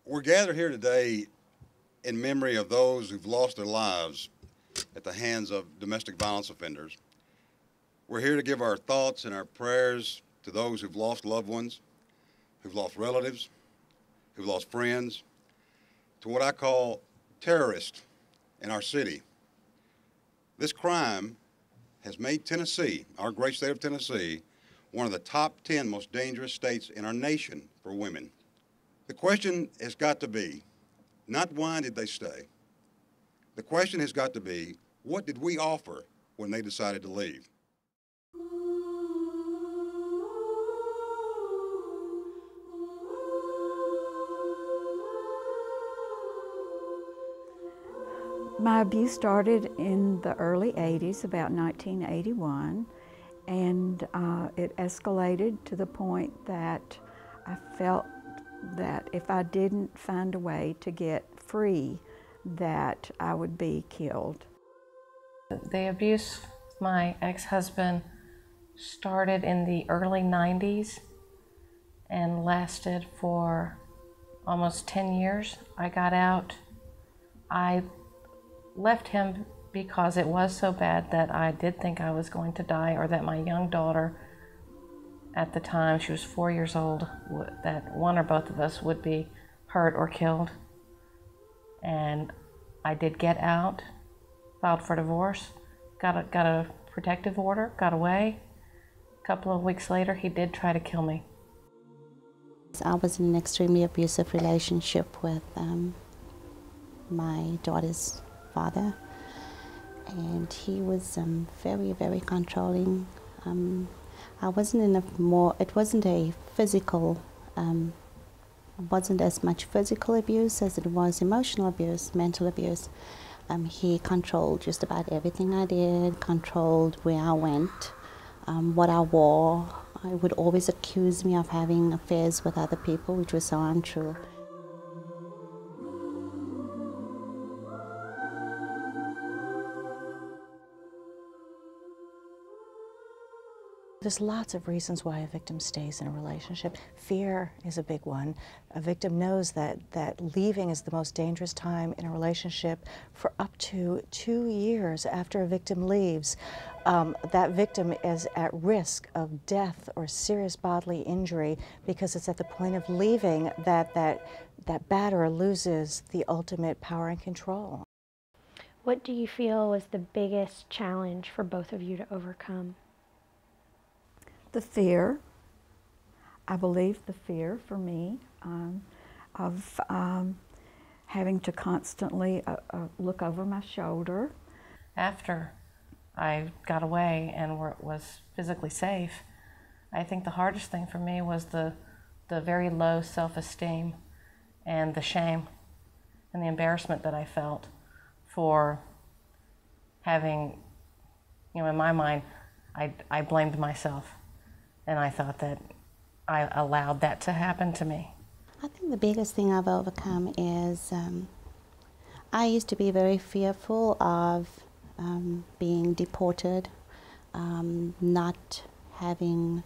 We're gathered here today in memory of those who've lost their lives at the hands of domestic violence offenders. We're here to give our thoughts and our prayers to those who've lost loved ones, who've lost relatives, who've lost friends, to what I call terrorists in our city. This crime has made Tennessee, our great state of Tennessee, one of the top 10 most dangerous states in our nation for women. The question has got to be, not why did they stay? The question has got to be, what did we offer when they decided to leave? My abuse started in the early 80s, about 1981, and it escalated to the point that I felt that if I didn't find a way to get free, that I would be killed. The abuse with my ex-husband started in the early 90s and lasted for almost 10 years. I got out. I left him because it was so bad that I did think I was going to die, or that my young daughter, at the time, she was 4 years old, that one or both of us would be hurt or killed. And I did get out, filed for divorce, got a protective order, got away. A couple of weeks later, he did try to kill me. I was in an extremely abusive relationship with my daughter's father, and he was very, very controlling. I wasn't in it wasn't a physical, wasn't as much physical abuse as it was emotional abuse, mental abuse. He controlled just about everything I did, controlled where I went, what I wore. He would always accuse me of having affairs with other people, which was so untrue. There's lots of reasons why a victim stays in a relationship. Fear is a big one. A victim knows that leaving is the most dangerous time in a relationship. For up to 2 years after a victim leaves, that victim is at risk of death or serious bodily injury, because it's at the point of leaving that batterer loses the ultimate power and control. What do you feel was the biggest challenge for both of you to overcome? The fear, I believe the fear for me of having to constantly look over my shoulder. After I got away and was physically safe, I think the hardest thing for me was the very low self-esteem and the shame and the embarrassment that I felt for having, in my mind, I blamed myself. And I thought that I allowed that to happen to me. I think the biggest thing I've overcome is I used to be very fearful of being deported, not having,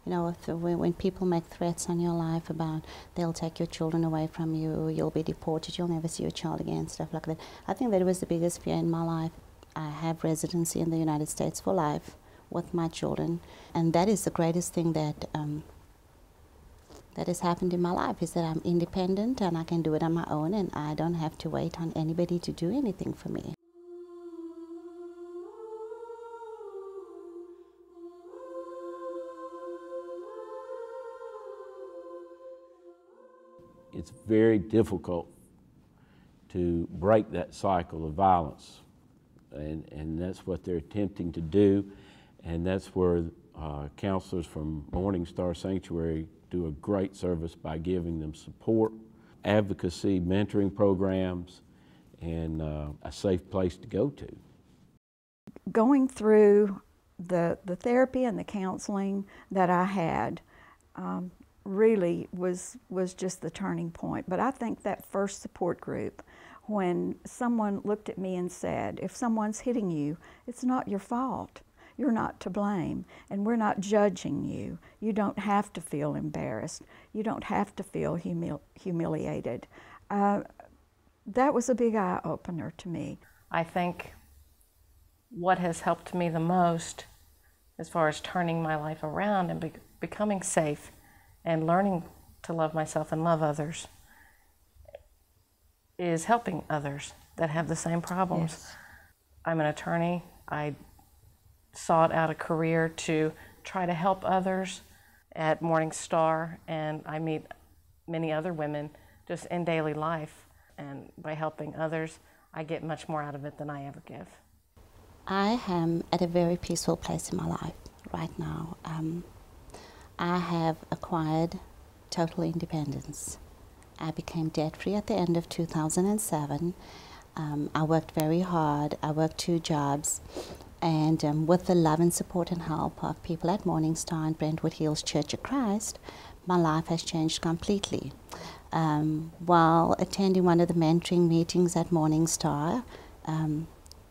when people make threats on your life about they'll take your children away from you, you'll be deported, you'll never see your child again, stuff like that. I think that was the biggest fear in my life. I have residency in the United States for life with my children, and that is the greatest thing that has happened in my life, is that I'm independent and I can do it on my own, and I don't have to wait on anybody to do anything for me. It's very difficult to break that cycle of violence, and that's what they're attempting to do. And that's where counselors from Morning Star Sanctuary do a great service by giving them support, advocacy, mentoring programs, and a safe place to go to. Going through the therapy and the counseling that I had really was just the turning point. But I think that first support group, when someone looked at me and said, if someone's hitting you, it's not your fault. you're not to blame, and we're not judging you. You don't have to feel embarrassed. You don't have to feel humiliated. That was a big eye-opener to me. I think what has helped me the most as far as turning my life around and becoming safe and learning to love myself and love others is helping others that have the same problems. Yes. I'm an attorney. I sought out a career to try to help others at Morning Star, and I meet many other women just in daily life, and by helping others, I get much more out of it than I ever give. I am at a very peaceful place in my life right now. I have acquired total independence. I became debt-free at the end of 2007. I worked very hard. I worked 2 jobs. And with the love and support and help of people at Morning Star and Brentwood Hills Church of Christ, my life has changed completely. While attending one of the mentoring meetings at Morning Star,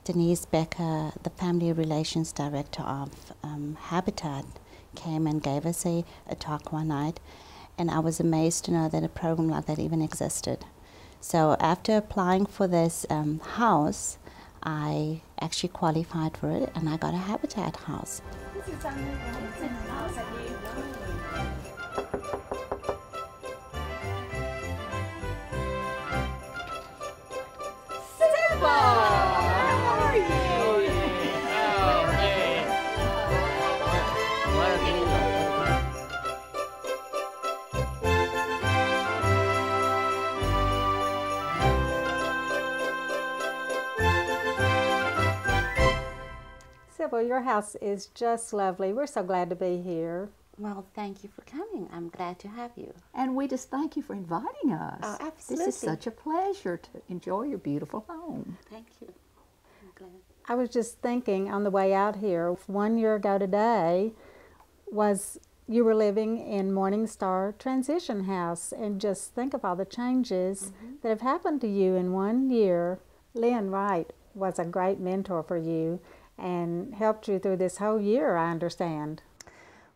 Denise Becker, the Family Relations Director of Habitat, came and gave us a talk one night, and I was amazed to know that a program like that even existed. So after applying for this house, I actually qualified for it, and I got a Habitat house. Sybil, your house is just lovely. We're so glad to be here. Well, thank you for coming. I'm glad to have you. And we just thank you for inviting us. Oh, absolutely. This is such a pleasure to enjoy your beautiful home. Thank you. I'm glad. I was just thinking on the way out here, 1 year ago today, was you were living in Morning Star Transition House, and just think of all the changes that have happened to you in 1 year. Lynn Wright was a great mentor for you and helped you through this whole year, I understand.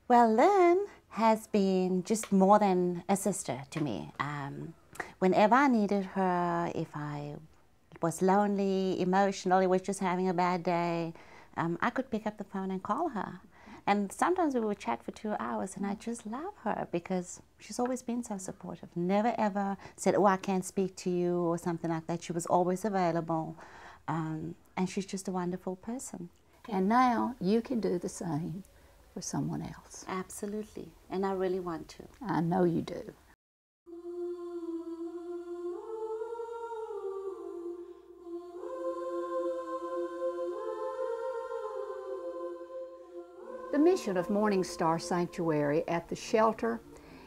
Well, Lynn has been just more than a sister to me. Whenever I needed her, if I was lonely, emotionally, was just having a bad day, I could pick up the phone and call her. And sometimes we would chat for 2 hours, and I just love her because she's always been so supportive. Never ever said, oh, I can't speak to you or something like that. She was always available. And she's just a wonderful person. And now you can do the same for someone else. Absolutely. And I really want to. I know you do. The mission of Morning Star Sanctuary at the shelter,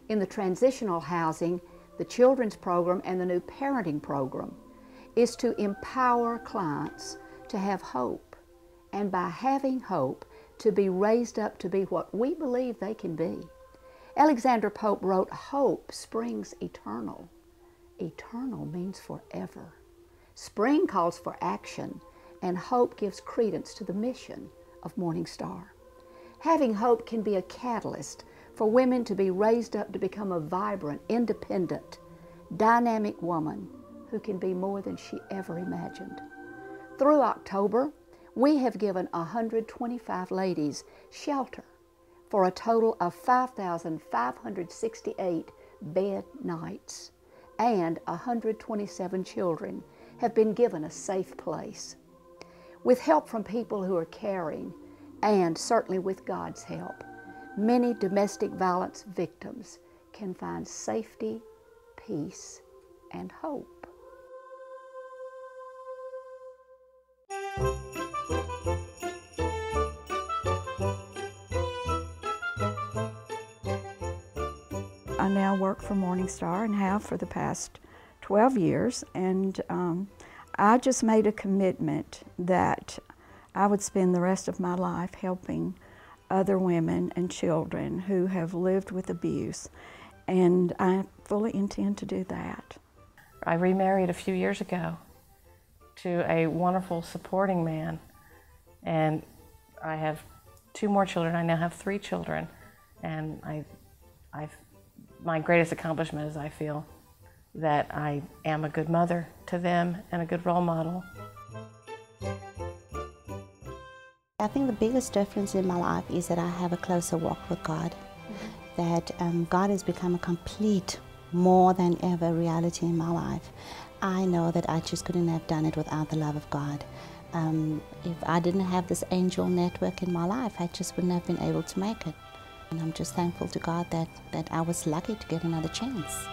in the transitional housing, the children's program, and the new parenting program is to empower clients to have hope, and by having hope, to be raised up to be what we believe they can be. Alexander Pope wrote, "Hope springs eternal." Eternal means forever. Spring calls for action, and hope gives credence to the mission of Morning Star. Having hope can be a catalyst for women to be raised up to become a vibrant, independent, dynamic woman who can be more than she ever imagined. Through October, we have given 125 ladies shelter for a total of 5,568 bed nights, and 127 children have been given a safe place. With help from people who are caring, and certainly with God's help, many domestic violence victims can find safety, peace, and hope. I now work for Morning Star and have for the past 12 years, and I just made a commitment that I would spend the rest of my life helping other women and children who have lived with abuse, and I fully intend to do that. I remarried a few years ago to a wonderful supporting man, and I have 2 more children. I now have 3 children, and my greatest accomplishment is I feel that I am a good mother to them and a good role model. I think the biggest difference in my life is that I have a closer walk with God, that God has become a complete, more than ever reality in my life. I know that I just couldn't have done it without the love of God. If I didn't have this angel network in my life, I just wouldn't have been able to make it. And I'm just thankful to God that I was lucky to get another chance.